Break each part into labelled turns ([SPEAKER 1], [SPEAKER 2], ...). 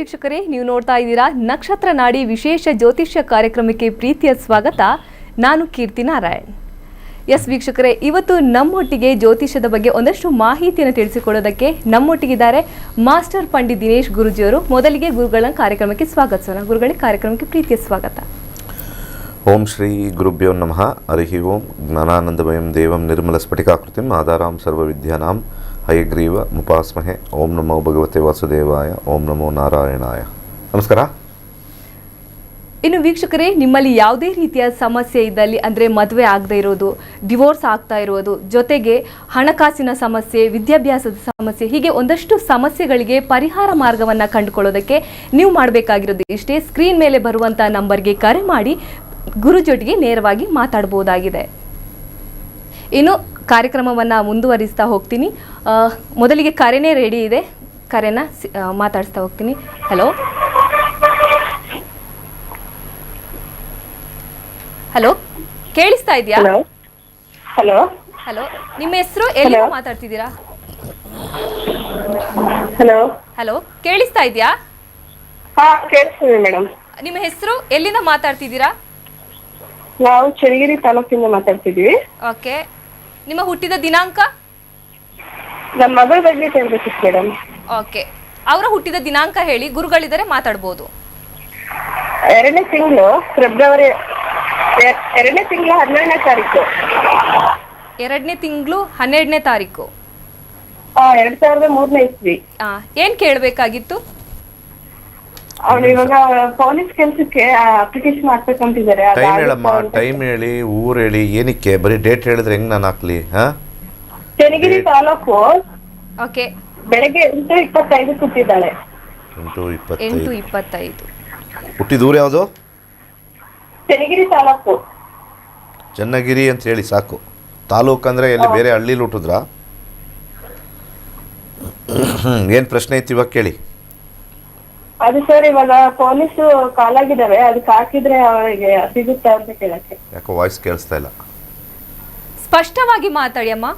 [SPEAKER 1] ವೀಕ್ಷಕರೇ, ನೀವು ನೋಡ್ತಾ ಇದ್ದೀರಾ ನಕ್ಷತ್ರ ನಾಡಿ ವಿಶೇಷ ಜ್ಯೋತಿಷ್ಯ ಕಾರ್ಯಕ್ರಮಕ್ಕೆ ಪ್ರೀತಿಯ ಸ್ವಾಗತ. ನಾನು ಕೀರ್ತಿ ನಾರಾಯಣ್. ಎಸ್ ವೀಕ್ಷಕರೇ, ಇವತ್ತು ನಮ್ಮೊಟ್ಟಿಗೆ ಜ್ಯೋತಿಷ್ಯದ ಬಗ್ಗೆ ಒಂದಷ್ಟು ಮಾಹಿತಿಯನ್ನು ತಿಳಿಸಿಕೊಡೋದಕ್ಕೆ ನಮ್ಮೊಟ್ಟಿಗಿದ್ದಾರೆ ಮಾಸ್ಟರ್ ಪಂಡಿತ್ ದಿನೇಶ್ ಗುರುಜಿಯವರು. ಮೊದಲಿಗೆ ಗುರುಗಳ ಕಾರ್ಯಕ್ರಮಕ್ಕೆ ಸ್ವಾಗತಿಸೋಣ. ಗುರುಗಳಿಗೆ ಕಾರ್ಯಕ್ರಮಕ್ಕೆ ಪ್ರೀತಿಯ ಸ್ವಾಗತ.
[SPEAKER 2] ಓಂ ಶ್ರೀ ಗುರುಭ್ಯೋ ನಮಃ. ಹರಿ ಓಂ. ಜ್ಞಾನಾನಂದಮಯಂ ದೇವಂ ನಿರ್ಮಲ ಸ್ಫಟಿಕಾಕೃತಿಂ ಆಧಾರಾಂ ಸರ್ವವಿದ್ಯಾನಾಂ ಹಯಗ್ರೀವ ಮುಪಾಸ್ಮಹೆ. ಓಂ ನಮೋ ಭಗವತೆ ವಾಸುದೇವಾಯ. ಓಂ ನಮೋ ನಾರಾಯಣಾಯ. ನಮಸ್ಕಾರ.
[SPEAKER 1] ಇನ್ನು ವೀಕ್ಷಕರೇ, ನಿಮ್ಮಲ್ಲಿ ಯಾವುದೇ ರೀತಿಯ ಸಮಸ್ಯೆ ಇದ್ದಲ್ಲಿ, ಅಂದರೆ ಮದುವೆ ಆಗದೆ ಇರೋದು, ಡಿವೋರ್ಸ್ ಆಗ್ತಾ ಇರೋದು, ಜೊತೆಗೆ ಹಣಕಾಸಿನ ಸಮಸ್ಯೆ, ವಿದ್ಯಾಭ್ಯಾಸದ ಸಮಸ್ಯೆ, ಹೀಗೆ ಒಂದಷ್ಟು ಸಮಸ್ಯೆಗಳಿಗೆ ಪರಿಹಾರ ಮಾರ್ಗವನ್ನು ಕಂಡುಕೊಳ್ಳೋದಕ್ಕೆ ನೀವು ಮಾಡಬೇಕಾಗಿರೋದು ಇಷ್ಟೇ. ಸ್ಕ್ರೀನ್ ಮೇಲೆ ಬರುವಂಥ ನಂಬರ್ಗೆ ಕರೆ ಮಾಡಿ ಗುರುಜೊಟ್ಟಿಗೆ ನೇರವಾಗಿ ಮಾತಾಡ್ಬೋದಾಗಿದೆ. ಇನ್ನು ಕಾರ್ಯಕ್ರಮವನ್ನು ಮುಂದುವರಿಸ್ತಾ ಹೋಗ್ತೀನಿ. ಮೊದಲಿಗೆ ಕರೆನೇ ರೆಡಿ ಇದೆ, ಕರೆನ ಮಾತಾಡಿಸ್ತಾ ಹೋಗ್ತೀನಿ. ಹಲೋ ಹಲೋ, ಕೇಳಿಸ್ತಾ ಇದೆಯಾ?
[SPEAKER 3] ಹಲೋ
[SPEAKER 1] ಹಲೋ, ನಿಮ್ಮ ಹೆಸರು? ಎಲ್ಲಿಂದ ಮಾತಾಡ್ತಿದ್ದೀರಾ?
[SPEAKER 3] ಹಲೋ
[SPEAKER 1] ಹಲೋ, ಕೇಳಿಸ್ತಾ ಇದೆಯಾ?
[SPEAKER 3] ಹಾ, ಕೇಳಿಸ್ತಿದೆ ಮೇಡಮ್.
[SPEAKER 1] ನಿಮ್ಮ ಹೆಸರು? ಎಲ್ಲಿಂದ ಮಾತಾಡ್ತಿದ್ದೀರಾ?
[SPEAKER 3] ನಾವು ಚನ್ನಗಿರಿ ತಾಲೂಕಿಂದ ಮಾತಾಡ್ತಿದ್ದೀವಿ.
[SPEAKER 1] ಓಕೆ, ನಿಮ್ಮ ಹುಟ್ಟಿದ ದಿನಾಂಕ?
[SPEAKER 3] ನಮ್ಮ ಮಗಳ ಬಗ್ಗೆ ತಿಳ್ಬೇಕಿತ್ತು ಮೇಡಮ್.
[SPEAKER 1] ಓಕೆ, ಅವರ ಹುಟ್ಟಿದ ದಿನಾಂಕ ಹೇಳಿ, ಗುರುಗಳಿದ್ದಾರೆ ಮಾತಾಡ್ಬೋದು.
[SPEAKER 3] 2ನೇ ತಿಂಗಳು ಫೆಬ್ರವರಿ 2ನೇ ತಿಂಗಳು 12ನೇ ತಾರೀಕು.
[SPEAKER 1] 2ನೇ ತಿಂಗಳು 12ನೇ ತಾರೀಕು
[SPEAKER 3] 2003ನೇ ಇಸ್ವಿ.
[SPEAKER 1] ಏನ್ ಕೇಳಬೇಕಾಗಿತ್ತು?
[SPEAKER 3] ಅವ್ರು ಇವಾಗ ಪೊಲೀಸ್ ಕೆಲ್ಸಕ್ಕೆ ಅಪ್ಲಿಕೇಶನ್ ಹಾಕ್ಬೇಕಂತಿದ್ದಾರೆ.
[SPEAKER 2] ಟೈಮ್ ಹೇಳಮ್ಮ, ಟೈಮ್ ಹೇಳಿ, ಊರು ಹೇಳಿ. ಏನಕ್ಕೆ ಬರೀ ಡೇಟ್ ಹೇಳಿದ್ರೆ ಹೆಂಗ್ ನಾನು ಹಾಕ್ಲಿ?
[SPEAKER 3] ಚನ್ನಗಿರಿ ತಾಲೂಕು.
[SPEAKER 1] ಓಕೆ,
[SPEAKER 3] ಬೆಳಗ್ಗೆ 8:25 ಕೂತಿದ್ದಾಳೆ.
[SPEAKER 1] 8:25.
[SPEAKER 2] ಹುಟ್ಟಿದ ಊರು ಯಾವುದು?
[SPEAKER 3] ಚನ್ನಗಿರಿ ತಾಲೂಕು.
[SPEAKER 2] ಚನ್ನಗಿರಿ ಅಂತ ಹೇಳಿ ಸಾಕು. ತಾಲೂಕು ಅಂದ್ರೆ ಎಲ್ಲಿ ಬೇರೆ ಹಳ್ಳಿಲಿ ಹುಟ್ಟಿದ್ರಾ? ಏನು ಪ್ರಶ್ನೆ ಇತ್ತು ಇವಾಗ ಕೇಳಿ.
[SPEAKER 3] ಅದು ಸರ್, ಇವಾಗ ಪೊಲೀಸು ಕಾಲಾಗಿದ್ದಾವೆ, ಅದಕ್ಕೆ ಹಾಕಿದ್ರೆ ಅವರಿಗೆ ಸಿಗುತ್ತಾ ಅಂತ ಕೇಳಕ್ಕೆ.
[SPEAKER 2] ಯಾಕೋ ವಾಯ್ಸ್ ಕೇಳಿಸ್ತಾ ಇಲ್ಲ.
[SPEAKER 1] ಸ್ಪಷ್ಟವಾಗಿ ಮಾತಾಡಿ ಅಮ್ಮ.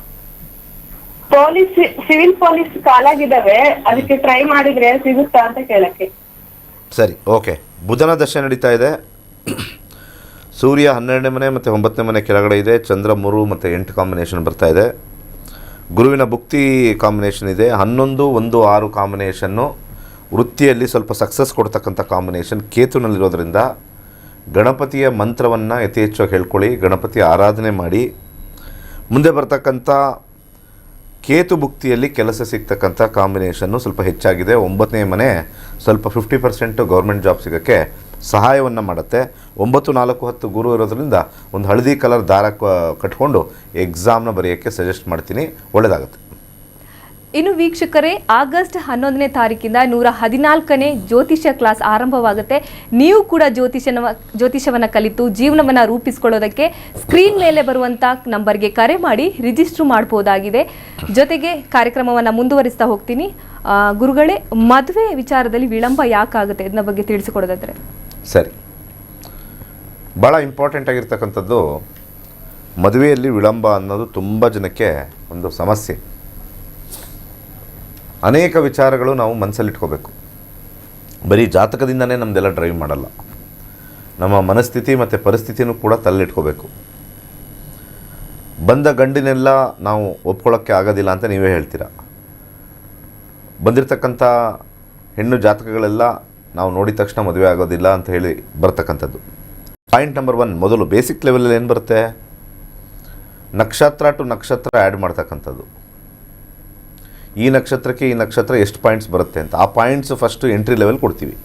[SPEAKER 3] ಪೊಲೀಸ್, ಸಿವಿಲ್ ಪೊಲೀಸ್ ಕಾಲಾಗಿದ್ದಾವೆ, ಅದಕ್ಕೆ ಟ್ರೈ ಮಾಡಿದ್ರೆ ಸಿಗುತ್ತಾ ಅಂತ ಕೇಳಕ್ಕೆ.
[SPEAKER 2] ಸರಿ, ಓಕೆ. ಬುಧನ ದಶೆ ನಡೀತಾ ಇದೆ. ಸೂರ್ಯ 12ನೇ ಮನೆ ಮತ್ತು 9ನೇ ಮನೆ ಕೆಳಗಡೆ ಇದೆ. ಚಂದ್ರ 3 ಮತ್ತು 8 ಕಾಂಬಿನೇಷನ್ ಬರ್ತಾ ಇದೆ. ಗುರುವಿನ ಭುಕ್ತಿ ಕಾಂಬಿನೇಷನ್ ಇದೆ. 11, 1, 6 ಕಾಂಬಿನೇಷನ್ನು ವೃತ್ತಿಯಲ್ಲಿ ಸ್ವಲ್ಪ ಸಕ್ಸಸ್ ಕೊಡ್ತಕ್ಕಂಥ ಕಾಂಬಿನೇಷನ್ ಕೇತುನಲ್ಲಿರೋದ್ರಿಂದ ಗಣಪತಿಯ ಮಂತ್ರವನ್ನು ಯಥೇಚ್ಛವಾಗಿ ಹೇಳ್ಕೊಳ್ಳಿ. ಗಣಪತಿ ಆರಾಧನೆ ಮಾಡಿ. ಮುಂದೆ ಬರ್ತಕ್ಕಂಥ ಕೇತು ಭುಕ್ತಿಯಲ್ಲಿ ಕೆಲಸ ಸಿಗ್ತಕ್ಕಂಥ ಕಾಂಬಿನೇಷನ್ನು ಸ್ವಲ್ಪ ಹೆಚ್ಚಾಗಿದೆ. 9ನೇ ಮನೆ ಸ್ವಲ್ಪ 50% ಗೌರ್ಮೆಂಟ್ ಜಾಬ್ ಸಿಗೋಕ್ಕೆ ಸಹಾಯವನ್ನು ಮಾಡುತ್ತೆ. 9, 4, 10 ಗುರು ಇರೋದ್ರಿಂದ ಒಂದು ಹಳದಿ ಕಲರ್ ದಾರ ಕಟ್ಕೊಂಡು ಎಕ್ಸಾಮ್ನ ಬರೆಯೋಕ್ಕೆ ಸಜೆಸ್ಟ್ ಮಾಡ್ತೀನಿ. ಒಳ್ಳೆಯದಾಗುತ್ತೆ.
[SPEAKER 1] ಇನ್ನು ವೀಕ್ಷಕರೇ, ಆಗಸ್ಟ್ 11ನೇ ತಾರೀಕಿಂದ 114ನೇ ಜ್ಯೋತಿಷ್ಯ ಕ್ಲಾಸ್ ಆರಂಭವಾಗುತ್ತೆ. ನೀವು ಕೂಡ ಜ್ಯೋತಿಷ್ಯವನ್ನು ಕಲಿತು ಜೀವನವನ್ನು ರೂಪಿಸ್ಕೊಳ್ಳೋದಕ್ಕೆ ಸ್ಕ್ರೀನ್ ಮೇಲೆ ಬರುವಂಥ ನಂಬರ್ಗೆ ಕರೆ ಮಾಡಿ ರಿಜಿಸ್ಟರ್ ಮಾಡ್ಬೋದಾಗಿದೆ. ಜೊತೆಗೆ ಕಾರ್ಯಕ್ರಮವನ್ನು ಮುಂದುವರಿಸ್ತಾ ಹೋಗ್ತೀನಿ. ಗುರುಗಳೇ, ಮದುವೆ ವಿಚಾರದಲ್ಲಿ ವಿಳಂಬ ಯಾಕಾಗುತ್ತೆ ಇದನ್ನ ಬಗ್ಗೆ ತಿಳಿಸಿಕೊಡೋದಾದ್ರೆ?
[SPEAKER 2] ಸರಿ, ಭಾಳ ಇಂಪಾರ್ಟೆಂಟ್ ಆಗಿರ್ತಕ್ಕಂಥದ್ದು ಮದುವೆಯಲ್ಲಿ ವಿಳಂಬ ಅನ್ನೋದು ತುಂಬ ಜನಕ್ಕೆ ಒಂದು ಸಮಸ್ಯೆ. ಅನೇಕ ವಿಚಾರಗಳು ನಾವು ಮನಸ್ಸಲ್ಲಿಟ್ಕೋಬೇಕು. ಬರೀ ಜಾತಕದಿಂದನೇ ನಮ್ಮದೆಲ್ಲ ಡ್ರೈವ್ ಮಾಡಲ್ಲ. ನಮ್ಮ ಮನಸ್ಥಿತಿ ಮತ್ತು ಪರಿಸ್ಥಿತಿನೂ ಕೂಡ ತಲೆಲಿಟ್ಕೋಬೇಕು. ಬಂದ ಗಂಡಿನೆಲ್ಲ ನಾವು ಒಪ್ಕೊಳ್ಳೋಕ್ಕೆ ಆಗೋದಿಲ್ಲ ಅಂತ ನೀವೇ ಹೇಳ್ತೀರ. ಬಂದಿರತಕ್ಕಂಥ ಹೆಣ್ಣು ಜಾತಕಗಳೆಲ್ಲ ನಾವು ನೋಡಿದ ತಕ್ಷಣ ಮದುವೆ ಆಗೋದಿಲ್ಲ ಅಂತ ಹೇಳಿ ಬರ್ತಕ್ಕಂಥದ್ದು. ಪಾಯಿಂಟ್ ನಂಬರ್ 1, ಮೊದಲು ಬೇಸಿಕ್ ಲೆವೆಲಲ್ಲಿ ಏನು ಬರುತ್ತೆ? ನಕ್ಷತ್ರ ಟು ನಕ್ಷತ್ರ ಆ್ಯಡ್ ಮಾಡ್ತಕ್ಕಂಥದ್ದು. ಈ ನಕ್ಷತ್ರಕ್ಕೆ ಈ ನಕ್ಷತ್ರ ಎಷ್ಟು ಪಾಯಿಂಟ್ಸ್ ಬರುತ್ತೆ ಅಂತ ಆ ಪಾಯಿಂಟ್ಸ್ ಫಸ್ಟು ಎಂಟ್ರಿ ಲೆವೆಲ್ ಕೊಡ್ತೀವಿ.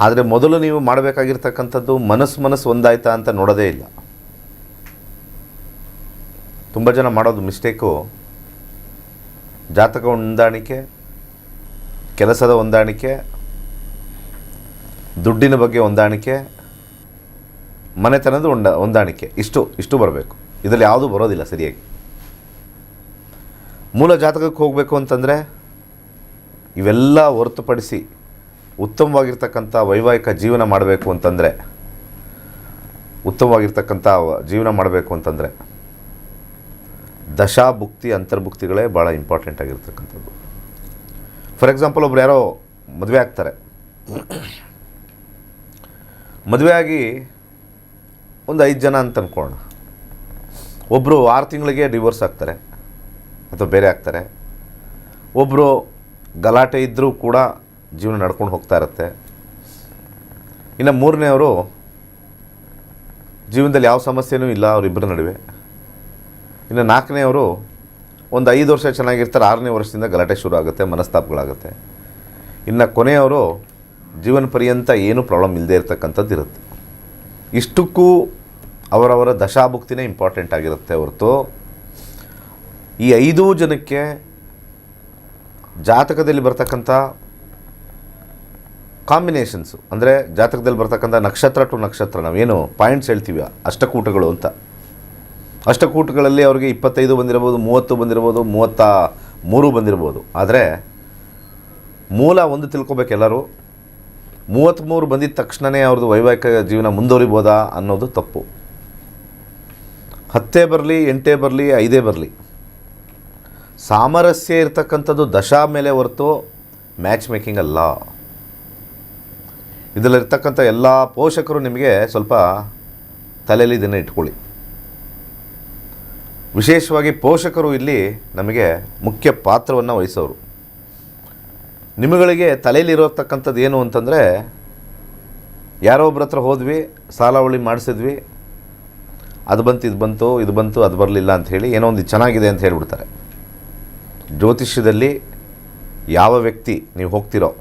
[SPEAKER 2] ಆದರೆ ಮೊದಲು ನೀವು ಮಾಡಬೇಕಾಗಿರ್ತಕ್ಕಂಥದ್ದು ಮನಸ್ಸು ಒಂದಾಯ್ತಾ ಅಂತ ನೋಡೋದೇ ಇಲ್ಲ. ತುಂಬ ಜನ ಮಾಡೋದು ಮಿಸ್ಟೇಕು, ಜಾತಕ ಹೊಂದಾಣಿಕೆ, ಕೆಲಸದ ಹೊಂದಾಣಿಕೆ, ದುಡ್ಡಿನ ಬಗ್ಗೆ ಹೊಂದಾಣಿಕೆ, ಮನೆತನದ ಹೊಂದಾಣಿಕೆ, ಇಷ್ಟು ಬರಬೇಕು. ಇದರಲ್ಲಿ ಯಾವುದೂ ಬರೋದಿಲ್ಲ ಸರಿಯಾಗಿ. ಮೂಲ ಜಾತಕಕ್ಕೆ ಹೋಗಬೇಕು ಅಂತಂದರೆ ಇವೆಲ್ಲ ಹೊರತುಪಡಿಸಿ ಉತ್ತಮವಾಗಿರ್ತಕ್ಕಂಥ ವೈವಾಹಿಕ ಜೀವನ ಮಾಡಬೇಕು ಅಂತಂದರೆ, ದಶಾಭುಕ್ತಿ ಅಂತರ್ಭುಕ್ತಿಗಳೇ ಭಾಳ ಇಂಪಾರ್ಟೆಂಟ್ ಆಗಿರ್ತಕ್ಕಂಥದ್ದು. ಫಾರ್ ಎಕ್ಸಾಂಪಲ್, ಒಬ್ರು ಯಾರೋ ಮದುವೆ ಆಗ್ತಾರೆ. ಮದುವೆ ಆಗಿ ಒಂದು 5 ಜನ ಅಂತ ಅಂದ್ಕೊಳ್ಳೋಣ. ಒಬ್ಬರು 6 ತಿಂಗಳಿಗೆ ಡಿವೋರ್ಸ್ ಆಗ್ತಾರೆ ಅಥವಾ ಬೇರೆ ಆಗ್ತಾರೆ. ಒಬ್ಬರು ಗಲಾಟೆ ಇದ್ದರೂ ಕೂಡ ಜೀವನ ನಡ್ಕೊಂಡು ಹೋಗ್ತಾ ಇರುತ್ತೆ. ಇನ್ನು 3ನೇವರು ಜೀವನದಲ್ಲಿ ಯಾವ ಸಮಸ್ಯೆನೂ ಇಲ್ಲ ಅವರಿಬ್ಬರ ನಡುವೆ. ಇನ್ನು 4ನೇವರು ಒಂದು 5 ವರ್ಷ ಚೆನ್ನಾಗಿರ್ತಾರೆ, 6ನೇ ವರ್ಷದಿಂದ ಗಲಾಟೆ ಶುರು ಆಗುತ್ತೆ, ಮನಸ್ತಾಪಗಳಾಗುತ್ತೆ. ಇನ್ನು ಕೊನೆಯವರು ಜೀವನ ಪರ್ಯಂತ ಏನೂ ಪ್ರಾಬ್ಲಮ್ ಇಲ್ಲದೆ ಇರತಕ್ಕಂಥದ್ದು ಇರುತ್ತೆ. ಇಷ್ಟಕ್ಕೂ ಅವರವರ ದಶಾಭುಕ್ತಿನೇ ಇಂಪಾರ್ಟೆಂಟ್ ಆಗಿರುತ್ತೆ ಹೊರತು ಈ 5 ಜನಕ್ಕೆ ಜಾತಕದಲ್ಲಿ ಬರ್ತಕ್ಕಂಥ ಕಾಂಬಿನೇಷನ್ಸು, ಅಂದರೆ ಜಾತಕದಲ್ಲಿ ಬರ್ತಕ್ಕಂಥ ನಕ್ಷತ್ರ ಟು ನಕ್ಷತ್ರ, ನಾವೇನು ಪಾಯಿಂಟ್ಸ್ ಹೇಳ್ತೀವಿ ಅಷ್ಟಕೂಟಗಳು ಅಂತ. ಅಷ್ಟಕೂಟಗಳಲ್ಲಿ ಅವ್ರಿಗೆ 25 ಬಂದಿರ್ಬೋದು, 30 ಬಂದಿರ್ಬೋದು, 33 ಬಂದಿರ್ಬೋದು. ಆದರೆ ಮೂಲ ಒಂದು ತಿಳ್ಕೊಬೇಕು ಎಲ್ಲರೂ, 33 ಬಂದಿದ್ದ ತಕ್ಷಣವೇ ಅವ್ರದ್ದು ವೈವಾಹಿಕ ಜೀವನ ಮುಂದುವರಿಬೋದಾ ಅನ್ನೋದು ತಪ್ಪು. 10 ಬರಲಿ, 8 ಬರಲಿ, 5 ಬರಲಿ, ಸಾಮರಸ್ಯ ಇರ್ತಕ್ಕಂಥದ್ದು ದಶಾ ಮೇಲೆ ಹೊರತು ಮ್ಯಾಚ್ ಮೇಕಿಂಗ್ ಅಲ್ಲ. ಇದರಲ್ಲಿರ್ತಕ್ಕಂಥ ಎಲ್ಲ ಪೋಷಕರು ನಿಮಗೆ ಸ್ವಲ್ಪ ತಲೆಯಲ್ಲಿ ಇದನ್ನು ಇಟ್ಕೊಳ್ಳಿ. ವಿಶೇಷವಾಗಿ ಪೋಷಕರು ಇಲ್ಲಿ ನಮಗೆ ಮುಖ್ಯ ಪಾತ್ರವನ್ನು ವಹಿಸೋರು. ನಿಮಗಳಿಗೆ ತಲೆಯಲ್ಲಿರೋತಕ್ಕಂಥದ್ದು ಏನು ಅಂತಂದರೆ, ಯಾರೋ ಒಬ್ಬರ ಹತ್ರ ಹೋದ್ವಿ, ಸಾಲವಳಿ ಮಾಡಿಸಿದ್ವಿ, ಅದು ಬಂತು ಇದು ಬಂತು ಇದು ಬಂತು ಅದು ಬರಲಿಲ್ಲ ಅಂಥೇಳಿ ಏನೋ ಒಂದು ಚೆನ್ನಾಗಿದೆ ಅಂತ ಹೇಳಿಬಿಡ್ತಾರೆ. ಜ್ಯೋತಿಷ್ಯದಲ್ಲಿ ಯಾವ ವ್ಯಕ್ತಿ ನೀವು ಹೋಗ್ತಿರೋ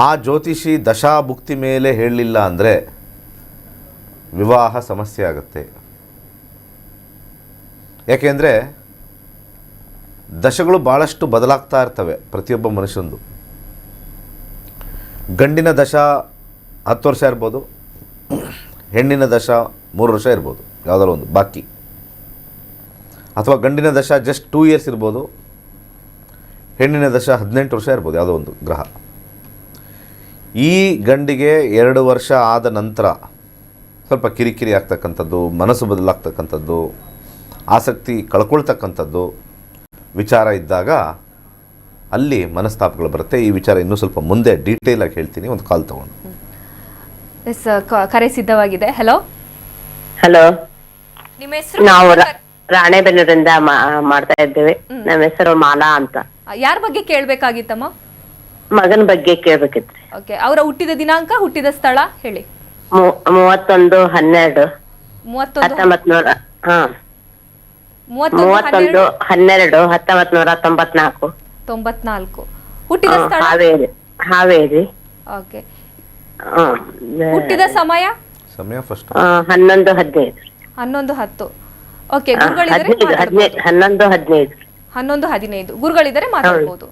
[SPEAKER 2] ಆ ಜ್ಯೋತಿಷಿ ದಶಾಭುಕ್ತಿ ಮೇಲೆ ಹೇಳಲಿಲ್ಲ ಅಂದರೆ ವಿವಾಹ ಸಮಸ್ಯೆ ಆಗುತ್ತೆ. ಯಾಕೆಂದರೆ ದಶಗಳು ಭಾಳಷ್ಟು ಬದಲಾಗ್ತಾ ಇರ್ತವೆ ಪ್ರತಿಯೊಬ್ಬ ಮನುಷ್ಯಂದು. ಗಂಡಿನ ದಶ 10 ವರ್ಷ ಇರ್ಬೋದು, ಹೆಣ್ಣಿನ ದಶ 3 ವರ್ಷ ಇರ್ಬೋದು, ಯಾವುದಾದ್ರು ಒಂದು ಬಾಕಿ. ಅಥವಾ ಗಂಡಿನ ದಶ ಜಸ್ಟ್ 2 ಇಯರ್ಸ್ ಇರ್ಬೋದು, ಹೆಣ್ಣಿನ ದಶ 18 ವರ್ಷ ಇರ್ಬೋದು, ಯಾವುದೋ ಒಂದು ಗ್ರಹ. ಈ ಗಂಡಿಗೆ 2 ವರ್ಷ ಆದ ನಂತರ ಸ್ವಲ್ಪ ಕಿರಿಕಿರಿ ಆಗ್ತಕ್ಕಂಥದ್ದು, ಮನಸ್ಸು ಬದಲಾಗ್ತಕ್ಕಂಥದ್ದು, ಆಸಕ್ತಿ ಕಳ್ಕೊಳ್ತಕ್ಕಂಥದ್ದು ವಿಚಾರ ಇದ್ದಾಗ ಅಲ್ಲಿ ಮನಸ್ತಾಪಗಳು ಬರುತ್ತೆ. ಈ ವಿಚಾರ ಇನ್ನೂ ಸ್ವಲ್ಪ ಮುಂದೆ ಡೀಟೇಲಾಗಿ ಹೇಳ್ತೀನಿ, ಒಂದು ಕಾಲ್ ತೊಗೊಂಡು.
[SPEAKER 1] ಎಸ್, ಕರೆ ಸಿದ್ಧವಾಗಿದೆ. ಹಲೋ
[SPEAKER 4] ಹಲೋ,
[SPEAKER 1] ನಿಮ್ಮ ಹೆಸರು?
[SPEAKER 4] ನಾವು ರಾಣೆಬೆನ್ನೂರಿಂದ ಮಾಡ್ತಾ ಇದ್ದೇವೆ. ನಮ್ಮ ಹೆಸರು ಮಾಲಾ ಅಂತ.
[SPEAKER 1] ಯಾರ ಬಗ್ಗೆ ಕೇಳಬೇಕಾಗಿತ್ತಮ್ಮ?
[SPEAKER 4] ಮಗನ ಬಗ್ಗೆ ಕೇಳ್ಬೇಕಿತ್ರಿ.
[SPEAKER 1] ಓಕೆ, ಅವರ ಹುಟ್ಟಿದ ದಿನಾಂಕ, ಹುಟ್ಟಿದ ಸ್ಥಳ ಹೇಳಿ.
[SPEAKER 4] 31/12/1900.
[SPEAKER 1] 31/12/1994. ಹುಟ್ಟಿದ ಸ್ಥಳ
[SPEAKER 4] ಹಾವೇರಿ.
[SPEAKER 1] ಓಕೆ, ಹುಟ್ಟಿದ ಸಮಯ
[SPEAKER 2] ಫಸ್ಟ್
[SPEAKER 4] 11:15.
[SPEAKER 1] 11:10. ಓಕೆ, ಗುರುಗಳಿದ್ದಾರೆ
[SPEAKER 4] 11:15.
[SPEAKER 1] 11:15 ಗುರುಗಳಿದ್ದಾರೆ, ಮಾತಾಡಬಹುದು.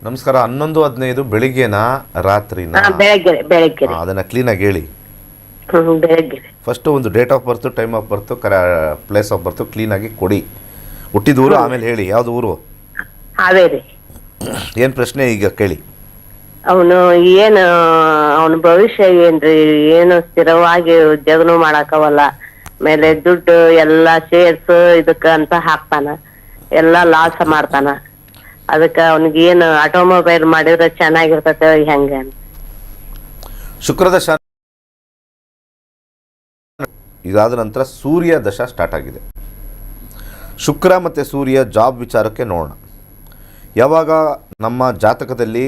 [SPEAKER 2] ನಮಸ್ಕಾರ. 11:15 ಬೆಳಿಗ್ಗೆನಾ ರಾತ್ರಿನಾ?
[SPEAKER 4] ಬೆಳಗ್ಗೆ.
[SPEAKER 2] ಅದನ್ನು ಕ್ಲೀನಾಗಿ ಹೇಳಿ.
[SPEAKER 4] ಬೆಳಗ್ಗೆ.
[SPEAKER 2] ಫಸ್ಟು ಒಂದು date of birth, time of birth, place of birth ಕ್ಲೀನಾಗಿ ಕೊಡಿ. ಹುಟ್ಟಿದ ಊರು ಆಮೇಲೆ ಹೇಳಿ, ಯಾವುದು ಊರು?
[SPEAKER 4] ಹಾವೇರಿ.
[SPEAKER 2] ಏನು ಪ್ರಶ್ನೆ ಈಗ ಕೇಳಿ.
[SPEAKER 4] ಅವನ ಭವಿಷ್ಯ ಏನ್ರಿ? ಏನು ಸ್ಥಿರವಾಗಿ ಉದ್ಯೋಗನೂ ಮಾಡಾಕವಲ್ಲ, ಮೇಲೆ ದುಡ್ಡು ಎಲ್ಲ ಶೇರ್ಸ್ ಇದಕ್ಕ ಅಂತ ಹಾಕ್ತಾನ, ಎಲ್ಲ ಲಾಸ್ ಮಾಡ್ತಾನ. ಅದಕ್ಕೆ ಅವನಿಗೆ ಏನು ಆಟೋಮೊಬೈಲ್ ಮಾಡಿದ್ರೆ ಚೆನ್ನಾಗಿರ್ತದೆ ಹೆಂಗ?
[SPEAKER 2] ಶುಕ್ರದಶ ಇದಾದ ನಂತರ ಸೂರ್ಯ ದಶ ಸ್ಟಾರ್ಟ್ ಆಗಿದೆ. ಶುಕ್ರ ಮತ್ತು ಸೂರ್ಯ ಜಾಬ್ ವಿಚಾರಕ್ಕೆ ನೋಡೋಣ. ಯಾವಾಗ ನಮ್ಮ ಜಾತಕದಲ್ಲಿ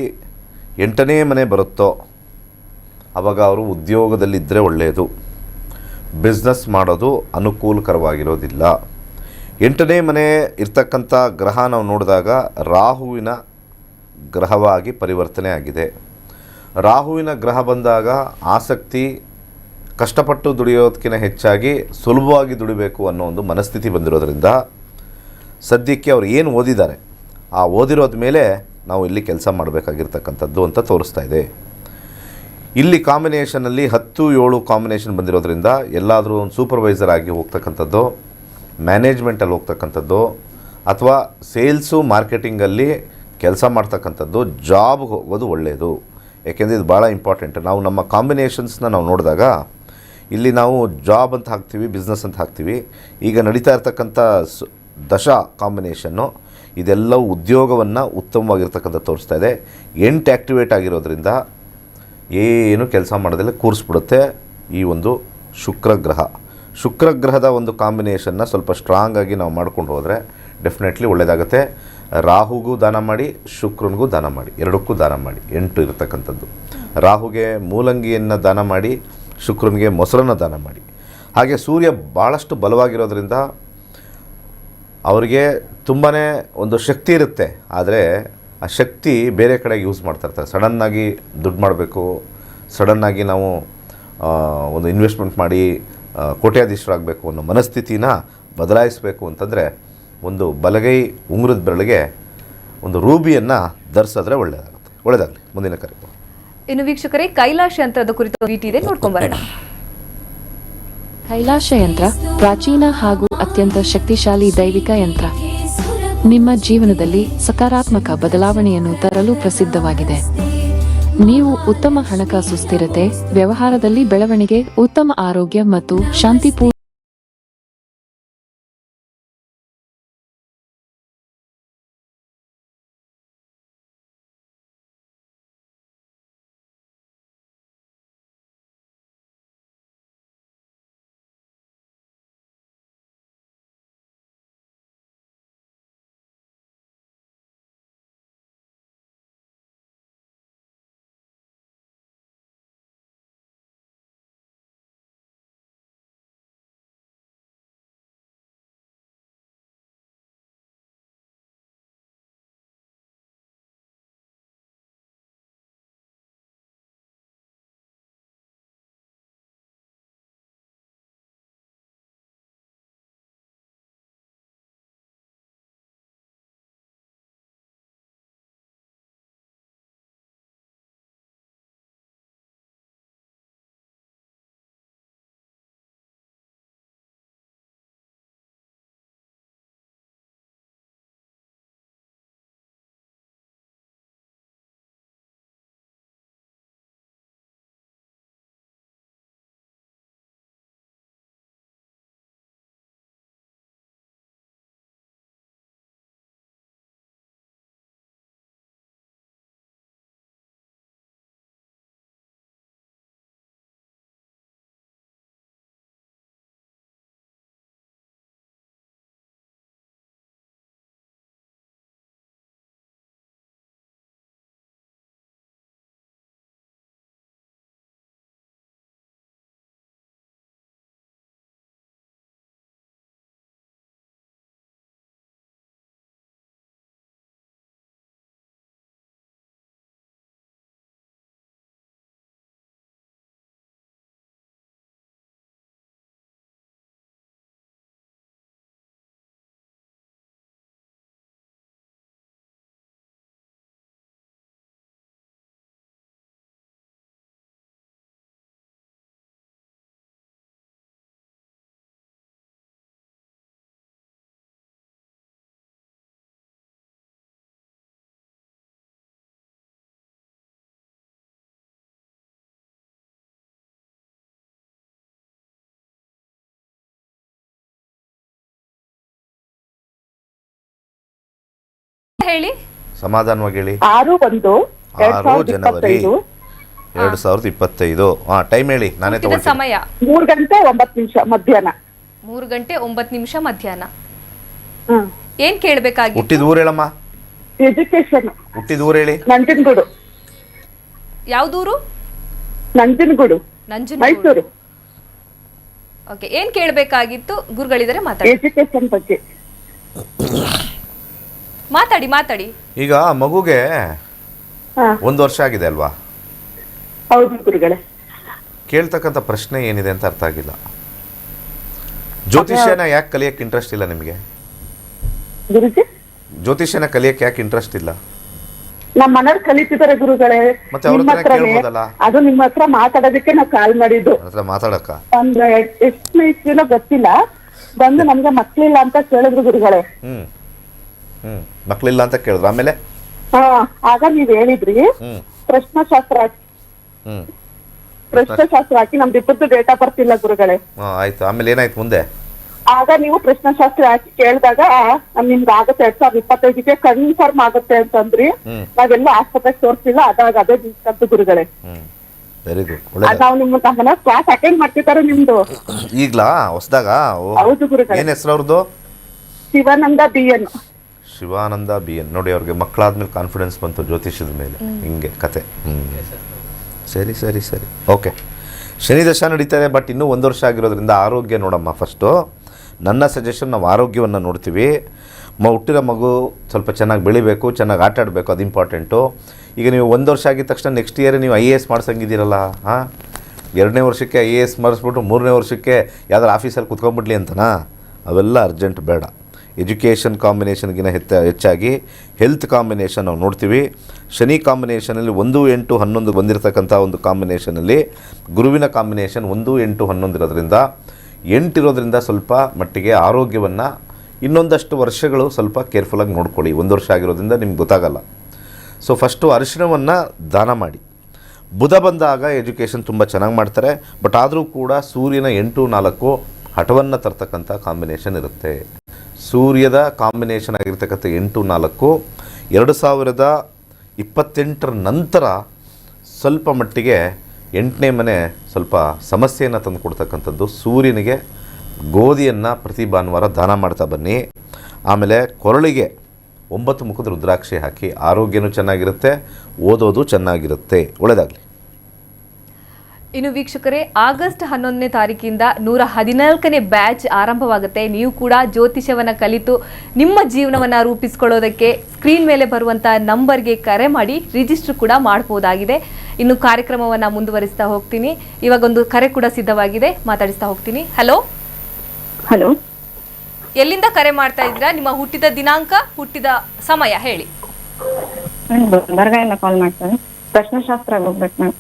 [SPEAKER 2] 8ನೇ ಮನೆ ಬರುತ್ತೋ ಆವಾಗ ಅವರು ಉದ್ಯೋಗದಲ್ಲಿದ್ದರೆ ಒಳ್ಳೆಯದು. ಬಿಸ್ನೆಸ್ ಮಾಡೋದು ಅನುಕೂಲಕರವಾಗಿರೋದಿಲ್ಲ. 8ನೇ ಮನೆ ಇರ್ತಕ್ಕಂಥ ಗ್ರಹ ನಾವು ನೋಡಿದಾಗ ರಾಹುವಿನ ಗ್ರಹವಾಗಿ ಪರಿವರ್ತನೆ ಆಗಿದೆ. ರಾಹುವಿನ ಗ್ರಹ ಬಂದಾಗ ಆಸಕ್ತಿ, ಕಷ್ಟಪಟ್ಟು ದುಡಿಯೋದಕ್ಕಿಂತ ಹೆಚ್ಚಾಗಿ ಸುಲಭವಾಗಿ ದುಡಿಬೇಕು ಅನ್ನೋ ಒಂದು ಮನಸ್ಥಿತಿ ಬಂದಿರೋದ್ರಿಂದ ಸದ್ಯಕ್ಕೆ ಅವ್ರು ಏನು ಓದಿದ್ದಾರೆ ಆ ಓದಿರೋದ ಮೇಲೆ ನಾವು ಇಲ್ಲಿ ಕೆಲಸ ಮಾಡಬೇಕಾಗಿರ್ತಕ್ಕಂಥದ್ದು ಅಂತ ತೋರಿಸ್ತಾ ಇದೆ. ಇಲ್ಲಿ ಕಾಂಬಿನೇಷನಲ್ಲಿ 10-7 ಕಾಂಬಿನೇಷನ್ ಬಂದಿರೋದ್ರಿಂದ ಎಲ್ಲಾದರೂ ಒಂದು ಸೂಪರ್ವೈಸರ್ ಆಗಿ ಹೋಗ್ತಕ್ಕಂಥದ್ದು, ಮ್ಯಾನೇಜ್ಮೆಂಟಲ್ಲಿ ಹೋಗ್ತಕ್ಕಂಥದ್ದು, ಅಥವಾ ಸೇಲ್ಸು ಮಾರ್ಕೆಟಿಂಗಲ್ಲಿ ಕೆಲಸ ಮಾಡ್ತಕ್ಕಂಥದ್ದು, ಜಾಬ್ ಹೋಗೋದು ಒಳ್ಳೆಯದು. ಏಕೆಂದರೆ ಇದು ಭಾಳ ಇಂಪಾರ್ಟೆಂಟ್. ನಾವು ನಮ್ಮ ಕಾಂಬಿನೇಷನ್ಸ್ನ ನಾವು ನೋಡಿದಾಗ ಇಲ್ಲಿ ನಾವು ಜಾಬ್ ಅಂತ ಹಾಕ್ತೀವಿ, ಬಿಸ್ನೆಸ್ ಅಂತ ಹಾಕ್ತೀವಿ. ಈಗ ನಡೀತಾ ಇರ್ತಕ್ಕಂಥ ದಶಾ ಕಾಂಬಿನೇಷನ್ನು ಇದೆಲ್ಲವೂ ಉದ್ಯೋಗವನ್ನು ಉತ್ತಮವಾಗಿರ್ತಕ್ಕಂಥ ತೋರಿಸ್ತಾ ಇದೆ. 8 ಆ್ಯಕ್ಟಿವೇಟ್ ಆಗಿರೋದ್ರಿಂದ ಏನು ಕೆಲಸ ಮಾಡೋದಿಲ್ಲ, ಕೂರಿಸ್ಬಿಡುತ್ತೆ ಈ ಒಂದು ಶುಕ್ರ ಗ್ರಹದ ಒಂದು ಕಾಂಬಿನೇಷನ್ನ ಸ್ವಲ್ಪ ಸ್ಟ್ರಾಂಗಾಗಿ ನಾವು ಮಾಡ್ಕೊಂಡು ಹೋದರೆ ಡೆಫಿನೆಟ್ಲಿ ಒಳ್ಳೆಯದಾಗುತ್ತೆ. ರಾಹುಗೂ ದಾನ ಮಾಡಿ, ಶುಕ್ರನಿಗೂ ದಾನ ಮಾಡಿ, ಎರಡಕ್ಕೂ ದಾನ ಮಾಡಿ. 8 ಇರತಕ್ಕಂಥದ್ದು. ರಾಹುಗೆ ಮೂಲಂಗಿಯನ್ನು ದಾನ ಮಾಡಿ, ಶುಕ್ರನಿಗೆ ಮೊಸರನ್ನು ದಾನ ಮಾಡಿ. ಹಾಗೆ ಸೂರ್ಯ ಭಾಳಷ್ಟು ಬಲವಾಗಿರೋದ್ರಿಂದ ಅವರಿಗೆ ತುಂಬಾ ಒಂದು ಶಕ್ತಿ ಇರುತ್ತೆ, ಆದರೆ ಆ ಶಕ್ತಿ ಬೇರೆ ಕಡೆಗೆ ಯೂಸ್ ಮಾಡ್ತಾಯಿರ್ತಾರೆ. ಸಡನ್ನಾಗಿ ದುಡ್ಡು ಮಾಡಬೇಕು, ಸಡನ್ನಾಗಿ ನಾವು ಒಂದು ಇನ್ವೆಸ್ಟ್ಮೆಂಟ್ ಮಾಡಿ ಕೋಟ್ಯಾಧೀಶರಾಗಬೇಕು ಅನ್ನೋ ಮನಸ್ಥಿತಿನ ಬದಲಾಯಿಸಬೇಕು ಅಂತಂದರೆ ಒಂದು ಬಲಗೈ ಉಂಗುರದ ಬೆರಳಿಗೆ ಒಂದು ರೂಬಿಯನ್ನು ಧರಿಸಿದ್ರೆ ಒಳ್ಳೆಯದಾಗುತ್ತೆ. ಒಳ್ಳೆಯದಾಗಲಿ. ಮುಂದಿನ ಕರೆ.
[SPEAKER 1] ಇನ್ನು ವೀಕ್ಷಕರೇ, ಕೈಲಾಶ ಯಂತ್ರದ ಕುರಿತು ವಿಟಿ ಇದೆ, ನೋಡ್ಕೊಂಬರೋಣ.
[SPEAKER 5] ಕೈಲಾಶ ಯಂತ್ರ ಪ್ರಾಚೀನ ಹಾಗೂ ಅತ್ಯಂತ ಶಕ್ತಿಶಾಲಿ ದೈವಿಕ ಯಂತ್ರ. ನಿಮ್ಮ ಜೀವನದಲ್ಲಿ ಸಕಾರಾತ್ಮಕ ಬದಲಾವಣೆಯನ್ನು ತರಲು ಪ್ರಸಿದ್ಧವಾಗಿದೆ. ನೀವು ಉತ್ತಮ ಹಣಕಾಸು ಸ್ಥಿರತೆ, ವ್ಯವಹಾರದಲ್ಲಿ ಬೆಳವಣಿಗೆ, ಉತ್ತಮ ಆರೋಗ್ಯ ಮತ್ತು ಶಾಂತಿಪೂರ್ಣ
[SPEAKER 1] ಹೇಳಿ.
[SPEAKER 2] ಸಮಾಧಾನವಾಗಿ ಹೇಳಿ.
[SPEAKER 3] 6/1/2025
[SPEAKER 2] ಜನವರಿ 2025. ಟೈಮ್ ಹೇಳಿ, ನಾನೇ ತಗೊಳ್ತೀನಿ.
[SPEAKER 1] ಸಮಯ
[SPEAKER 3] 3:09 ಮಧ್ಯಾಹ್ನ.
[SPEAKER 1] 3:09 ಮಧ್ಯಾಹ್ನ.
[SPEAKER 3] ಹ್ಮ್.
[SPEAKER 1] ಏನ್ ಕೇಳ್ಬೇಕಾಗಿ?
[SPEAKER 2] ಹುಟ್ಟಿದ ಊರು ಹೇಳಮ್ಮ.
[SPEAKER 3] ಎಜುಕೇಶನ್.
[SPEAKER 2] ಹುಟ್ಟಿದ ಊರು ಹೇಳಿ.
[SPEAKER 3] ನಂಜನಗೂಡು.
[SPEAKER 1] ಯಾವ್ದೂರು?
[SPEAKER 3] ನಂಜನಗೂಡು, ಮೈಸೂರು.
[SPEAKER 1] ಓಕೆ, ಏನ್ ಕೇಳ್ಬೇಕಾಗಿತ್ತು? ಗುರುಗಳಿದ್ದಾರೆ, ಮಾತಾಡಿ.
[SPEAKER 3] ಎಜುಕೇಶನ್ ಬಗ್ಗೆ
[SPEAKER 1] ಮಾತಾಡಿ.
[SPEAKER 2] ಈಗ ಮಗುಗೆ
[SPEAKER 3] ಹಾ
[SPEAKER 2] 1 ವರ್ಷ ಆಗಿದೆ ಅಲ್ವಾ?
[SPEAKER 3] ಹೌದು ಗುರುಗಳೇ.
[SPEAKER 2] ಕೇಳ್ತಕ್ಕಂಥ ಪ್ರಶ್ನೆ ಏನಿದೆ ಅಂತ ಅರ್ಥ ಆಗಿಲ್ಲ. ಜ್ಯೋತಿಷ್ಯನ ಯಾಕೆ ಕಲಿಯಕ್ಕೆ ಇಂಟ್ರೆಸ್ಟ್ ಇಲ್ಲ ನಿಮಗೆ?
[SPEAKER 3] ಗುರುಜಿ,
[SPEAKER 2] ಜ್ಯೋತಿಷ್ಯನ ಕಲಿಯಕ್ಕೆ ಯಾಕೆ ಇಂಟ್ರೆಸ್ಟ್ ಇಲ್ಲ?
[SPEAKER 3] ನಮ್ಮ ಮನೆಯವ್ರು ಕಲಿತಿದ್ದಾರೆ ಗುರುಗಳೇ.
[SPEAKER 2] ಮತ್ತೆ ಅವ್ರ
[SPEAKER 3] ನಿಮ್ಮ
[SPEAKER 2] ಹತ್ರ
[SPEAKER 3] ಹತ್ರನೇ.
[SPEAKER 2] ಕೇಳ್ಬೋದಲ್ಲ?
[SPEAKER 3] ಅದು ನಿಮ್ಮ ಹತ್ರ ಮಾತಾಡೋದಕ್ಕೆ ನಾವು ಕಾಲ್ ಮಾಡಿದ್ದು.
[SPEAKER 2] ನನ್ನ ಹತ್ರ ಮಾತಾಡಕ್ಕ?
[SPEAKER 3] ಒಂದ್ ಎಷ್ಟು ಇಸ್ವಿನೋ ಗೊತ್ತಿಲ್ಲ, ಬಂದು ನಮ್ಗೆ ಮಕ್ಳಿಲ್ಲ ಅಂತ ಕೇಳಿದ್ರು ಗುರುಗಳೇ.
[SPEAKER 2] ಮಕ್ಳಿಲ್ಲ ಅಂತ ಕೇಳಿದ್ರು, ಆಮೇಲೆ
[SPEAKER 3] ಆಗ ನೀವ್ ಹೇಳಿದ್ರಿ ಪ್ರಶ್ನಾಶಾಸ್ತ್ರ ಹಾಕಿ ನಮ್ದು ಇಬ್ಬರದ್ದು ಡೇಟ್ ಆಫ್ ಬರ್ತ್ ಇಲ್ಲ ಗುರುಗಳೇ.
[SPEAKER 2] ಆಯ್ತು, ಆಮೇಲೆ ಏನಾಯ್ತು ಮುಂದೆ?
[SPEAKER 3] ಆಗ ನೀವು ಪ್ರಶ್ನೆಶಾಸ್ತ್ರ ಹಾಕಿ ಕೇಳಿದಾಗ ನಿಮ್ಗೆ ಆಗುತ್ತೆ 2025ಗೆ ಕನ್ಫರ್ಮ್ ಆಗುತ್ತೆ ಅಂತಂದ್ರಿ. ನಾವೆಲ್ಲ ಆಸ್ಪತ್ರೆಗೆ ತೋರಿಸಿಲ್ಲ, ಅದಾಗ ಅದೇ ನಿಂತು ಗುರುಗಳೇ.
[SPEAKER 2] Very good.
[SPEAKER 3] ನಾವು ನಿಮ್ಮ ಕ್ಲಾಸ್ ಅಟೆಂಡ್ ಮಾಡ್ತಿದ್ದಾರೆ ನಿಮ್ದು
[SPEAKER 2] ಈಗ್ಲಾ ಹೊಸದಾಗ?
[SPEAKER 3] ಹೌದು ಗುರುಗಳೇ.
[SPEAKER 2] ಏನ್ ಹೆಸರು ಅವ್ರದ್ದು?
[SPEAKER 3] ಶಿವಾನಂದ BN.
[SPEAKER 2] ಶಿವಾನಂದ BN. ನೋಡಿ, ಅವ್ರಿಗೆ ಮಕ್ಕಳಾದ್ಮೇಲೆ ಕಾನ್ಫಿಡೆನ್ಸ್ ಬಂತು ಜ್ಯೋತಿಷದ ಮೇಲೆ. ಹಿಂಗೆ ಕತೆ. ಸರಿ ಸರಿ ಸರಿ, ಓಕೆ. ಶನಿ ದಶ ನಡೀತಾರೆ, ಬಟ್ ಇನ್ನೂ 1 ವರ್ಷ ಆಗಿರೋದ್ರಿಂದ ಆರೋಗ್ಯ ನೋಡಮ್ಮ. ಫಸ್ಟು ನನ್ನ ಸಜೆಷನ್, ನಾವು ಆರೋಗ್ಯವನ್ನು ನೋಡ್ತೀವಿ. ಹುಟ್ಟಿರೋ ಮಗು ಸ್ವಲ್ಪ ಚೆನ್ನಾಗಿ ಬೆಳಿಬೇಕು, ಚೆನ್ನಾಗಿ ಆಟ ಆಡಬೇಕು, ಅದು ಇಂಪಾರ್ಟೆಂಟು. ಈಗ ನೀವು 1 ವರ್ಷ ಆಗಿದ ತಕ್ಷಣ ನೆಕ್ಸ್ಟ್ ಇಯರ್ ನೀವು IAS ಮಾಡ್ಸಂಗಿದ್ದೀರಲ್ಲ, 2ನೇ ವರ್ಷಕ್ಕೆ IAS ಮಾಡಿಸ್ಬಿಟ್ಟು 3ನೇ ವರ್ಷಕ್ಕೆ ಯಾವ್ದಾರು ಆಫೀಸಲ್ಲಿ ಕುತ್ಕೊಂಡ್ಬಿಡ್ಲಿ ಅಂತನಾ? ಅವೆಲ್ಲ ಅರ್ಜೆಂಟ್ ಬೇಡ. ಎಜುಕೇಷನ್ ಕಾಂಬಿನೇಷನ್ಗಿನ ಹೆಚ್ಚಾಗಿ ಹೆಲ್ತ್ ಕಾಂಬಿನೇಷನ್ ನಾವು ನೋಡ್ತೀವಿ. ಶನಿ ಕಾಂಬಿನೇಷನಲ್ಲಿ 1, 8, 11 ಬಂದಿರತಕ್ಕಂಥ ಒಂದು ಕಾಂಬಿನೇಷನಲ್ಲಿ ಗುರುವಿನ ಕಾಂಬಿನೇಷನ್ 1, 8, 11 ಇರೋದ್ರಿಂದ 8 ಇರೋದ್ರಿಂದ ಸ್ವಲ್ಪ ಮಟ್ಟಿಗೆ ಆರೋಗ್ಯವನ್ನು ಇನ್ನೊಂದಷ್ಟು ವರ್ಷಗಳು ಸ್ವಲ್ಪ ಕೇರ್ಫುಲ್ಲಾಗಿ ನೋಡ್ಕೊಳ್ಳಿ. 1 ವರ್ಷ ಆಗಿರೋದ್ರಿಂದ ನಿಮ್ಗೆ ಗೊತ್ತಾಗಲ್ಲ. ಸೊ ಫಸ್ಟು ಅರಿಶಿಣವನ್ನು ದಾನ ಮಾಡಿ. ಬುಧ ಬಂದಾಗ ಎಜುಕೇಷನ್ ತುಂಬ ಚೆನ್ನಾಗಿ ಮಾಡ್ತಾರೆ, ಬಟ್ ಆದರೂ ಕೂಡ ಸೂರ್ಯನ 8, 4 ಹಠವನ್ನು ತರ್ತಕ್ಕಂಥ ಕಾಂಬಿನೇಷನ್ ಇರುತ್ತೆ. ಸೂರ್ಯದ ಕಾಂಬಿನೇಷನ್ ಆಗಿರ್ತಕ್ಕಂಥ 8, 4 2028 ನಂತರ ಸ್ವಲ್ಪ ಮಟ್ಟಿಗೆ 8ನೇ ಮನೆ ಸ್ವಲ್ಪ ಸಮಸ್ಯೆಯನ್ನು ತಂದು ಕೊಡ್ತಕ್ಕಂಥದ್ದು. ಸೂರ್ಯನಿಗೆ ಗೋಧಿಯನ್ನು ಪ್ರತಿ ಭಾನುವಾರ ದಾನ ಮಾಡ್ತಾ ಬನ್ನಿ. ಆಮೇಲೆ ಕೊರಳಿಗೆ 9 ಮುಖದ ರುದ್ರಾಕ್ಷಿ ಹಾಕಿ. ಆರೋಗ್ಯನೂ ಚೆನ್ನಾಗಿರುತ್ತೆ, ಓದೋದು ಚೆನ್ನಾಗಿರುತ್ತೆ. ಒಳ್ಳೆಯದಾಗಲಿ.
[SPEAKER 1] ಇನ್ನು ವೀಕ್ಷಕರೇ, ಆಗಸ್ಟ್ 11ನೇ ತಾರೀಕಿಂದ 114ನೇ ಬ್ಯಾಚ್ ಆರಂಭವಾಗುತ್ತೆ. ನೀವು ಕೂಡ ಜ್ಯೋತಿಷ್ಯವನ್ನು ಕಲಿತು ನಿಮ್ಮ ಜೀವನವನ್ನು ರೂಪಿಸಿಕೊಳ್ಳೋದಕ್ಕೆ ಸ್ಕ್ರೀನ್ ಮೇಲೆ ಬರುವಂಥ ನಂಬರ್ಗೆ ಕರೆ ಮಾಡಿ ರಿಜಿಸ್ಟರ್ ಕೂಡ ಮಾಡಬಹುದಾಗಿದೆ. ಇನ್ನು ಕಾರ್ಯಕ್ರಮವನ್ನು ಮುಂದುವರಿಸ್ತಾ ಹೋಗ್ತೀನಿ. ಇವಾಗ ಒಂದು ಕರೆ ಕೂಡ ಸಿದ್ಧವಾಗಿದೆ, ಮಾತಾಡಿಸ್ತಾ ಹೋಗ್ತೀನಿ. ಹಲೋ
[SPEAKER 3] ಹಲೋ,
[SPEAKER 1] ಎಲ್ಲಿಂದ ಕರೆ ಮಾಡ್ತಾ ಇದ್ದೀರಾ? ನಿಮ್ಮ ಹುಟ್ಟಿದ ದಿನಾಂಕ, ಹುಟ್ಟಿದ ಸಮಯ ಹೇಳಿ.
[SPEAKER 3] ಬರ್ಗಾಯಿಂದ ಕಾಲ್ ಮಾಡ್ತಾರೆ. ಪ್ರಶ್ನೆಶಾಸ್ತ್ರ ಹೋಗ್ಬೇಕು ಮ್ಯಾಮ್.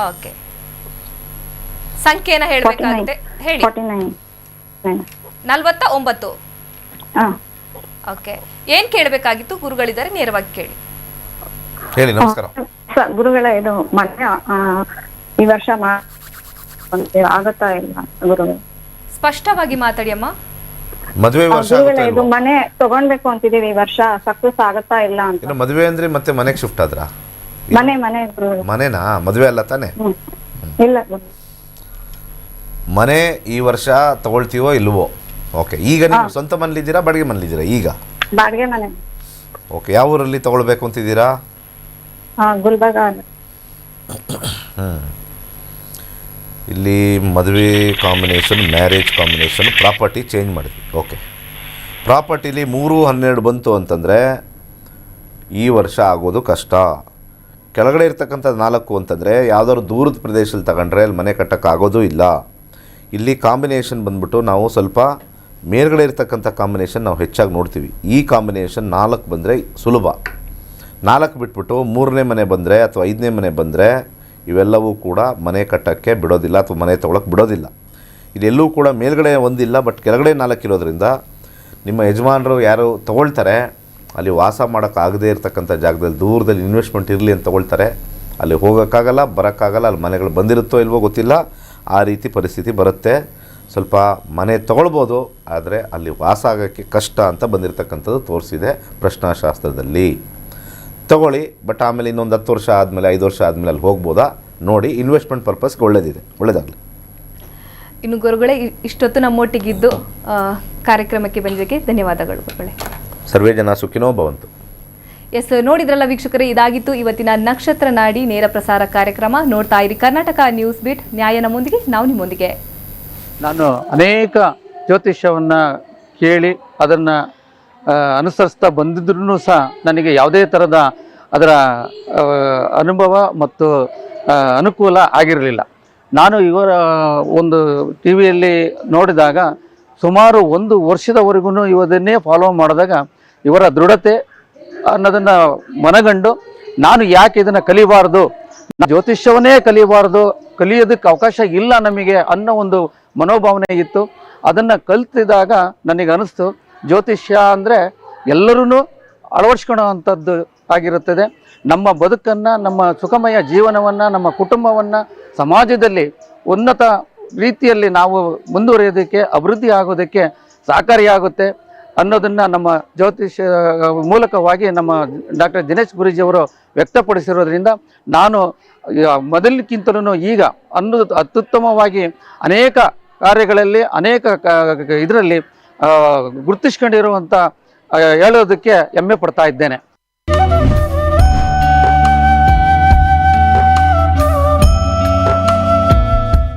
[SPEAKER 1] ಓಕೆ, ಸಂಖ್ಯೆನ ಹೇಳಬೇಕಾಗುತ್ತೆ, ಹೇಳಿ. 49. ಓಕೆ, ಏನ್ ಕೇಳಬೇಕಾಗಿತ್ತು? ಗುರುಗಳಿದ್ದಾರೆ, ನೇರವಾಗಿ ಕೇಳಿ.
[SPEAKER 2] ಹೇಳಿ. ನಮಸ್ಕಾರ
[SPEAKER 3] ಗುರುಗಳ, ಇದು ಮನೆ ಈ ವರ್ಷ ಆಗತ್ತಾ ಇಲ್ಲ ಗುರುಗಳು?
[SPEAKER 1] ಸ್ಪಷ್ಟವಾಗಿ ಮಾತಾಡಿ ಅಮ್ಮ.
[SPEAKER 2] ಮದುವೆ ವರ್ಷ
[SPEAKER 3] ಇದು ಮನೆ ತಗೊಂಡ್ಬೇಕು ಅಂತಿದೀವಿ, ಈ ವರ್ಷ ಸಕ್ಸಸ್ ಆಗತ್ತಾ ಇಲ್ಲ ಅಂತ.
[SPEAKER 2] ಇನ್ನು ಮದುವೆ ಅಂದ್ರೆ ಮತ್ತೆ ಮನೆಗೆ ಶಿಫ್ಟ್ ಆದ್ರ?
[SPEAKER 3] ಮನೆ
[SPEAKER 2] ಮನೆನಾ? ಮದುವೆ ಅಲ್ಲ ತಾನೆ?
[SPEAKER 3] ಇಲ್ಲ,
[SPEAKER 2] ಮನೆ ಈ ವರ್ಷ ತಗೊಳ್ತೀವೋ ಇಲ್ವೋ? ಓಕೆ. ಈಗ ನೀವು ಸ್ವಂತ ಮನೇಲಿದ್ದೀರಾ, ಬಾಡಿಗೆ ಮನೇಲಿದ್ದೀರಾ? ಈಗ
[SPEAKER 3] ಬಾಡಿಗೆ ಮನೆ.
[SPEAKER 2] ಓಕೆ. ಯಾವ ಊರಲ್ಲಿ ತಗೊಳ್ಬೇಕು ಅಂತಿದ್ದೀರಾ?
[SPEAKER 3] ಗುಲ್ಬರ್ಗ.
[SPEAKER 2] ಇಲ್ಲಿ ಮದುವೆ combination, marriage combination, property change ಮಾಡಿದ್ವಿ. ಓಕೆ. ಪ್ರಾಪರ್ಟಿಲಿ 3, 12 ಬಂತು ಅಂತಂದರೆ ಈ ವರ್ಷ ಆಗೋದು ಕಷ್ಟ. ಕೆಳಗಡೆ ಇರ್ತಕ್ಕಂಥ 4 ಅಂತಂದರೆ ಯಾವುದಾದ್ರು ದೂರದ ಪ್ರದೇಶದಲ್ಲಿ ತಗೊಂಡ್ರೆ ಅಲ್ಲಿ ಮನೆ ಕಟ್ಟೋಕ್ಕಾಗೋದು ಇಲ್ಲ. ಇಲ್ಲಿ ಕಾಂಬಿನೇಷನ್ ಬಂದ್ಬಿಟ್ಟು ನಾವು ಸ್ವಲ್ಪ ಮೇಲ್ಗಡೆ ಇರ್ತಕ್ಕಂಥ ಕಾಂಬಿನೇಷನ್ ನಾವು ಹೆಚ್ಚಾಗಿ ನೋಡ್ತೀವಿ. ಈ ಕಾಂಬಿನೇಷನ್ 4 ಬಂದರೆ ಸುಲಭ. 4 ಬಿಟ್ಬಿಟ್ಟು 3ನೇ ಮನೆ ಬಂದರೆ ಅಥವಾ 5ನೇ ಮನೆ ಬಂದರೆ ಇವೆಲ್ಲವೂ ಕೂಡ ಮನೆ ಕಟ್ಟೋಕ್ಕೆ ಬಿಡೋದಿಲ್ಲ ಅಥವಾ ಮನೆ ತೊಗೊಳಕ್ಕೆ ಬಿಡೋದಿಲ್ಲ. ಇದೆಲ್ಲೂ ಕೂಡ ಮೇಲ್ಗಡೆ ಒಂದಿಲ್ಲ, ಬಟ್ ಕೆಳಗಡೆ 4 ಇರೋದ್ರಿಂದ ನಿಮ್ಮ ಯಜಮಾನರು ಯಾರು ತೊಗೊಳ್ತಾರೆ ಅಲ್ಲಿ ವಾಸ ಮಾಡೋಕ್ಕಾಗದೇ ಇರತಕ್ಕಂಥ ಜಾಗದಲ್ಲಿ ದೂರದಲ್ಲಿ ಇನ್ವೆಸ್ಟ್ಮೆಂಟ್ ಇರಲಿ ಅಂತ ತೊಗೊಳ್ತಾರೆ. ಅಲ್ಲಿ ಹೋಗೋಕ್ಕಾಗಲ್ಲ, ಬರೋಕ್ಕಾಗಲ್ಲ, ಅಲ್ಲಿ ಮನೆಗಳು ಬಂದಿರುತ್ತೋ ಇಲ್ವೋ ಗೊತ್ತಿಲ್ಲ, ಆ ರೀತಿ ಪರಿಸ್ಥಿತಿ ಬರುತ್ತೆ. ಸ್ವಲ್ಪ ಮನೆ ತೊಗೊಳ್ಬೋದು, ಆದರೆ ಅಲ್ಲಿ ವಾಸ ಆಗೋಕ್ಕೆ ಕಷ್ಟ ಅಂತ ಬಂದಿರತಕ್ಕಂಥದ್ದು ತೋರಿಸಿದೆ ಪ್ರಶ್ನಾಶಾಸ್ತ್ರದಲ್ಲಿ. ತೊಗೊಳ್ಳಿ, ಬಟ್ ಆಮೇಲೆ ಇನ್ನೊಂದು 10 ವರ್ಷ ಆದಮೇಲೆ, 5 ವರ್ಷ ಆದಮೇಲೆ ಅಲ್ಲಿ ಹೋಗ್ಬೋದಾ ನೋಡಿ. ಇನ್ವೆಸ್ಟ್ಮೆಂಟ್ ಪರ್ಪಸ್ಗೆ ಒಳ್ಳೆಯದಿದೆ. ಒಳ್ಳೆಯದಾಗಲಿ.
[SPEAKER 1] ಇನ್ನು ಗುರುಗಳೇ, ಇಷ್ಟೊತ್ತು ನಮ್ಮೊಟ್ಟಿಗಿದ್ದು ಕಾರ್ಯಕ್ರಮಕ್ಕೆ ಬಂದಿದ್ದಕ್ಕೆ ಧನ್ಯವಾದಗಳು ಗುರುಗಳೇ.
[SPEAKER 2] ಸರ್ವೇ ಜನ ಸುಖಿನೋ ಭವಂತು.
[SPEAKER 1] ಎಸ್, ನೋಡಿದ್ರಲ್ಲ ವೀಕ್ಷಕರೇ, ಇದಾಗಿತ್ತು ಇವತ್ತಿನ ನಕ್ಷತ್ರ ನಾಡಿ ನೇರ ಪ್ರಸಾರ ಕಾರ್ಯಕ್ರಮ. ನೋಡ್ತಾ ಇರಿ ಕರ್ನಾಟಕ ನ್ಯೂಸ್ ಬೀಟ್. ನ್ಯಾಯ ನಮ್ಮೊಂದಿಗೆ, ನಾವು ನಿಮ್ಮೊಂದಿಗೆ.
[SPEAKER 6] ನಾನು ಅನೇಕ ಜ್ಯೋತಿಷ್ಯವನ್ನು ಕೇಳಿ ಅದನ್ನು ಅನುಸರಿಸ್ತಾ ಬಂದಿದ್ರೂ ಸಹ ನನಗೆ ಯಾವುದೇ ಥರದ ಅದರ ಅನುಭವ ಮತ್ತು ಅನುಕೂಲ ಆಗಿರಲಿಲ್ಲ. ನಾನು ಇವರ ಒಂದು ಟಿ ವಿಯಲ್ಲಿ ನೋಡಿದಾಗ ಸುಮಾರು 1 ವರ್ಷದವರೆಗೂ ಇವರನ್ನೇ ಫಾಲೋ ಮಾಡಿದಾಗ ಇವರ ದೃಢತೆ ಅನ್ನೋದನ್ನು ಮನಗಂಡು ನಾನು ಯಾಕೆ ಇದನ್ನು ಕಲಿಬಾರ್ದು, ಜ್ಯೋತಿಷ್ಯವನ್ನೇ ಕಲಿಬಾರ್ದು, ಕಲಿಯೋದಕ್ಕೆ ಅವಕಾಶ ಇಲ್ಲ ನಮಗೆ ಅನ್ನೋ ಒಂದು ಮನೋಭಾವನೆ ಇತ್ತು. ಅದನ್ನು ಕಲಿತಿದಾಗ ನನಗೆ ಅನಿಸ್ತು, ಜ್ಯೋತಿಷ್ಯ ಅಂದರೆ ಎಲ್ಲರೂ ಅಳವಡಿಸ್ಕೊಳ್ಳೋ ಅಂಥದ್ದು ಆಗಿರುತ್ತದೆ. ನಮ್ಮ ಬದುಕನ್ನು, ನಮ್ಮ ಸುಖಮಯ ಜೀವನವನ್ನು, ನಮ್ಮ ಕುಟುಂಬವನ್ನು, ಸಮಾಜದಲ್ಲಿ ಉನ್ನತ ರೀತಿಯಲ್ಲಿ ನಾವು ಮುಂದುವರಿಯೋದಕ್ಕೆ ಅಭಿವೃದ್ಧಿ ಆಗೋದಕ್ಕೆ ಸಹಕಾರಿಯಾಗುತ್ತೆ ಅನ್ನೋದನ್ನು ನಮ್ಮ ಜ್ಯೋತಿಷ ಮೂಲಕವಾಗಿ ನಮ್ಮ ಡಾಕ್ಟರ್ ದಿನೇಶ್ ಗುರೂಜಿಯವರು ವ್ಯಕ್ತಪಡಿಸಿರೋದ್ರಿಂದ ನಾನು ಮೊದಲಿಗಿಂತಲೂ ಈಗ ಅತ್ಯುತ್ತಮವಾಗಿ ಅನೇಕ ಕಾರ್ಯಗಳಲ್ಲಿ ಅನೇಕ ಇದರಲ್ಲಿ ಗುರುತಿಸ್ಕೊಂಡಿರುವಂಥ ಹೇಳೋದಕ್ಕೆ ಹೆಮ್ಮೆ ಪಡ್ತಾ ಇದ್ದೇನೆ.